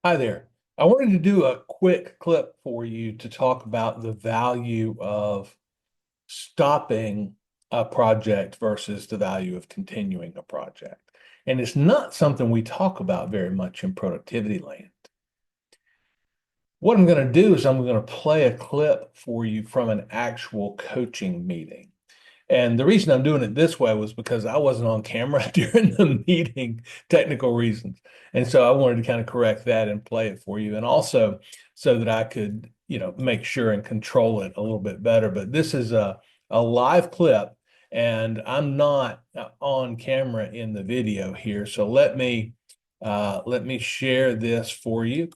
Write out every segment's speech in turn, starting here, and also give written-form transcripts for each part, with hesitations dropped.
Hi there. I wanted to do a quick clip for you to talk about the value of stopping a project versus the value of continuing a project. And it's not something we talk about very much in productivity land. What I'm going to do is I'm going to play a clip for you from an actual coaching meeting. And the reason I'm doing it this way was because I wasn't on camera during the meeting, technical reasons. And so I wanted to kind of correct that and play it for you. And also so that I could, make sure and control it a little bit better. But this is a live clip and I'm not on camera in the video here. So let me share this for you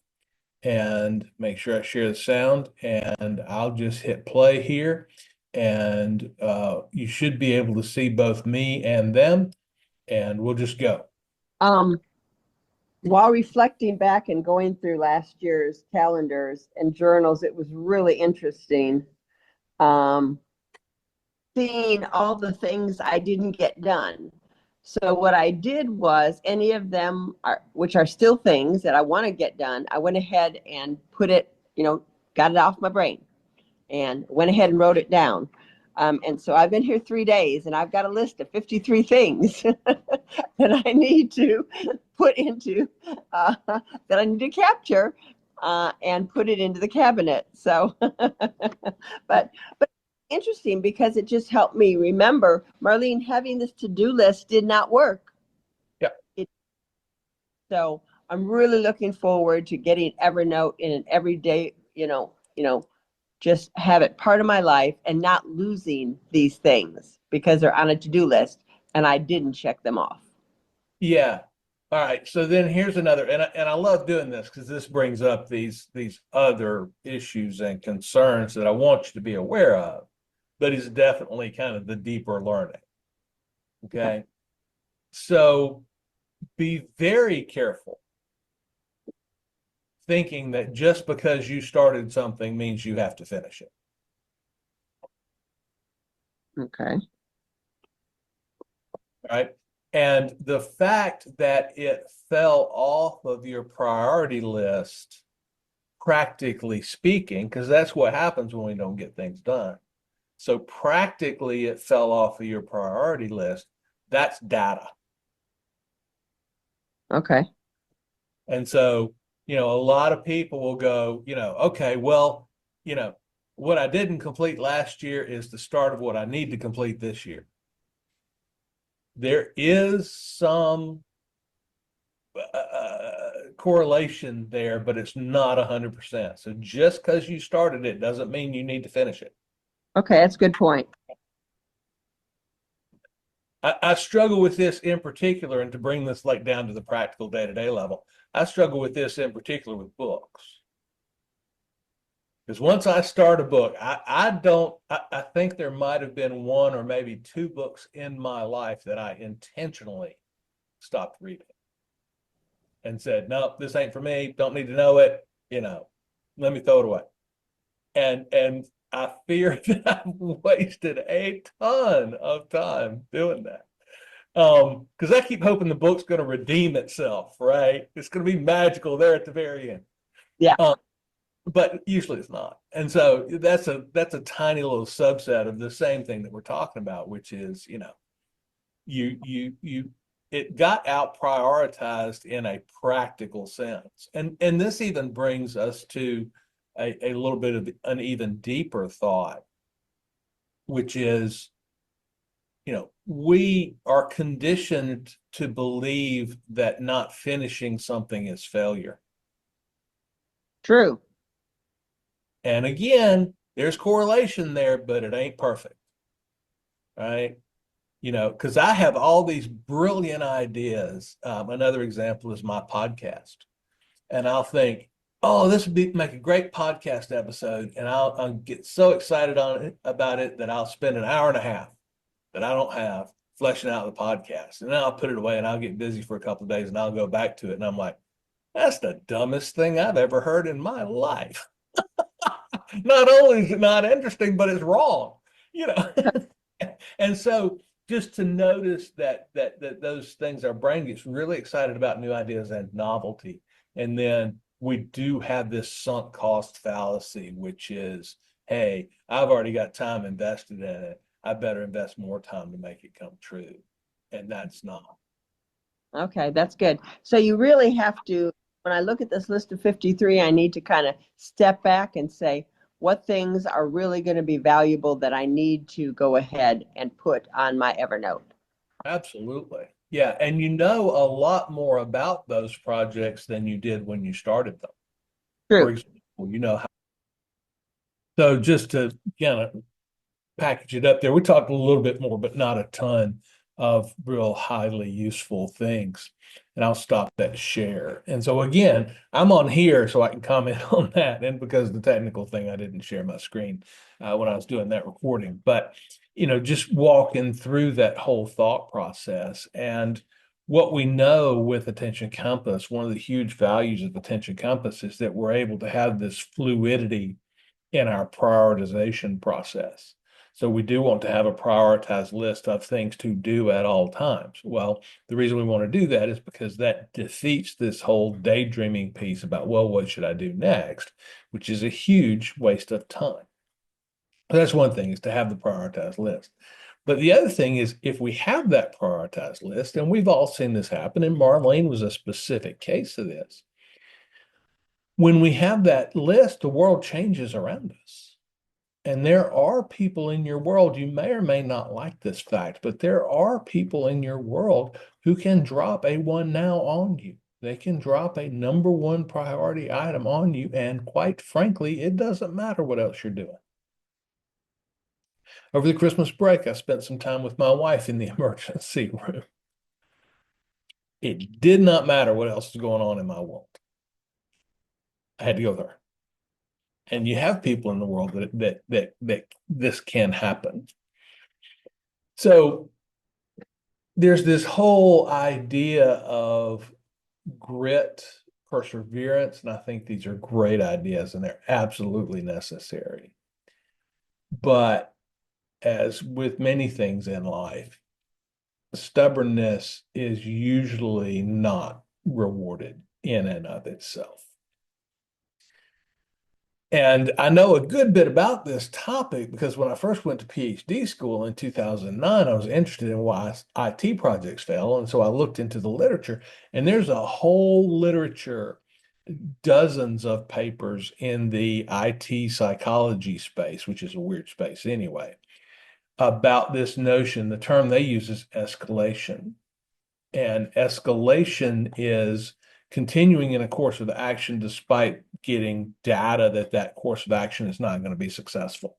and make sure I share the sound, and I'll just hit play here, and you should be able to see both me and them, and we'll just go. Um, while reflecting back and going through last year's calendars and journals, it was really interesting um, seeing all the things I didn't get done. So what I did was any of them are, which are still things that I want to get done, I went ahead and put it, got it off my brain and went ahead and wrote it down. And so I've been here 3 days and I've got a list of 53 things that I need to put into, that I need to capture and put it into the cabinet. So, but interesting because it just helped me remember, Marlene, having this to-do list did not work. Yeah. So I'm really looking forward to getting Evernote in an everyday, just have it part of my life and not losing these things because they're on a to-do list and I didn't check them off. Yeah. All right. So then here's another, and I love doing this because this brings up these other issues and concerns that I want you to be aware of, but it's definitely kind of the deeper learning. Okay. Okay. So be very careful thinking that just because you started something means you have to finish it. Okay. Right? And the fact that it fell off of your priority list, practically speaking, because that's what happens when we don't get things done. So practically it fell off of your priority list. That's data. Okay. And so, a lot of people will go, okay, well, you know, what I didn't complete last year is the start of what I need to complete this year. There is some correlation there, but it's not 100%. So just because you started it doesn't mean you need to finish it. Okay. That's a good point. I struggle with this in particular, and to bring this like down to the practical day-to-day level, I struggle with this in particular with books. Because once I start a book, I don't, I think there might have been one or maybe two books in my life that I intentionally stopped reading and said, no, this ain't for me. Don't need to know it. Let me throw it away. And I fear that I've wasted a ton of time doing that. Because I keep hoping the book's going to redeem itself, right? It's going to be magical there at the very end. Yeah. Um, but usually it's not. And so that's a tiny little subset of the same thing that we're talking about, which is, you it got out prioritized in a practical sense. And this even brings us to a little bit of an even deeper thought, which is, we are conditioned to believe that not finishing something is failure. True. And again, there's correlation there, but it ain't perfect, right? Because I have all these brilliant ideas. Another example is my podcast. And I'll think, oh, this would make a great podcast episode. And I'll get so excited about it that I'll spend an hour and a half that I don't have fleshing out the podcast. And then I'll put it away and I'll get busy for a couple of days and I'll go back to it. And I'm like, that's the dumbest thing I've ever heard in my life. Not only is it not interesting, but it's wrong, you know. And so just to notice that those things, our brain gets really excited about new ideas and novelty. And then we do have this sunk cost fallacy, which is, hey, I've already got time invested in it. I better invest more time to make it come true. And that's not. Okay, that's good. So you really have to, when I look at this list of 53, I need to kind of step back and say, what things are really going to be valuable that I need to go ahead and put on my Evernote? Absolutely. Yeah. And you know a lot more about those projects than you did when you started them. For True. example, you know how, so just to kind of package it up there. We talked a little bit more, but not a ton of real highly useful things. And I'll stop that share. And so again, I'm on here so I can comment on that. And because of the technical thing, I didn't share my screen when I was doing that recording. But just walking through that whole thought process and what we know with Attention Compass, one of the huge values of Attention Compass is that we're able to have this fluidity in our prioritization process. So we do want to have a prioritized list of things to do at all times. Well, the reason we want to do that is because that defeats this whole daydreaming piece about, well, what should I do next? Which is a huge waste of time. That's one thing, is to have the prioritized list. But the other thing is, if we have that prioritized list, and we've all seen this happen, and Marlene was a specific case of this, when we have that list, the world changes around us. And there are people in your world, you may or may not like this fact, but there are people in your world who can drop a one now on you. They can drop a number one priority item on you. And quite frankly, it doesn't matter what else you're doing. Over the Christmas break, I spent some time with my wife in the emergency room. It did not matter what else was going on in my world. I had to go there. And you have people in the world that this can happen. So there's this whole idea of grit, perseverance, and I think these are great ideas and they're absolutely necessary. But as with many things in life, stubbornness is usually not rewarded in and of itself. And I know a good bit about this topic because when I first went to PhD school in 2009, I was interested in why IT projects fail. And so I looked into the literature, and there's a whole literature, dozens of papers in the IT psychology space, which is a weird space anyway, about this notion. The term they use is escalation. And escalation is continuing in a course of action despite getting data that that course of action is not going to be successful.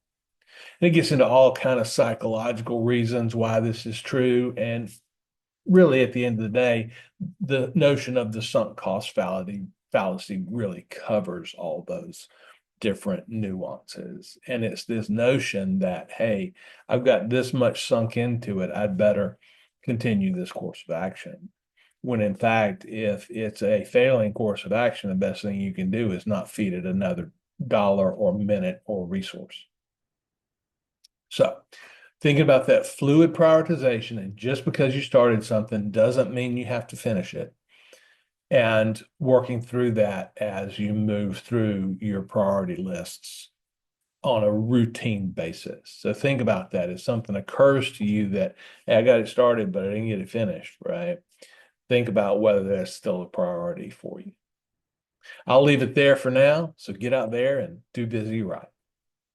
And it gets into all kind of psychological reasons why this is true. And really, at the end of the day, the notion of the sunk cost fallacy really covers all those different nuances. And it's this notion that, hey, I've got this much sunk into it, I'd better continue this course of action. When in fact, if it's a failing course of action, the best thing you can do is not feed it another dollar or minute or resource. So, thinking about that fluid prioritization, and just because you started something doesn't mean you have to finish it. And working through that as you move through your priority lists on a routine basis. So think about that. If something occurs to you that, hey, I got it started, but I didn't get it finished, right? Think about whether that's still a priority for you. I'll leave it there for now. So get out there and do busy right.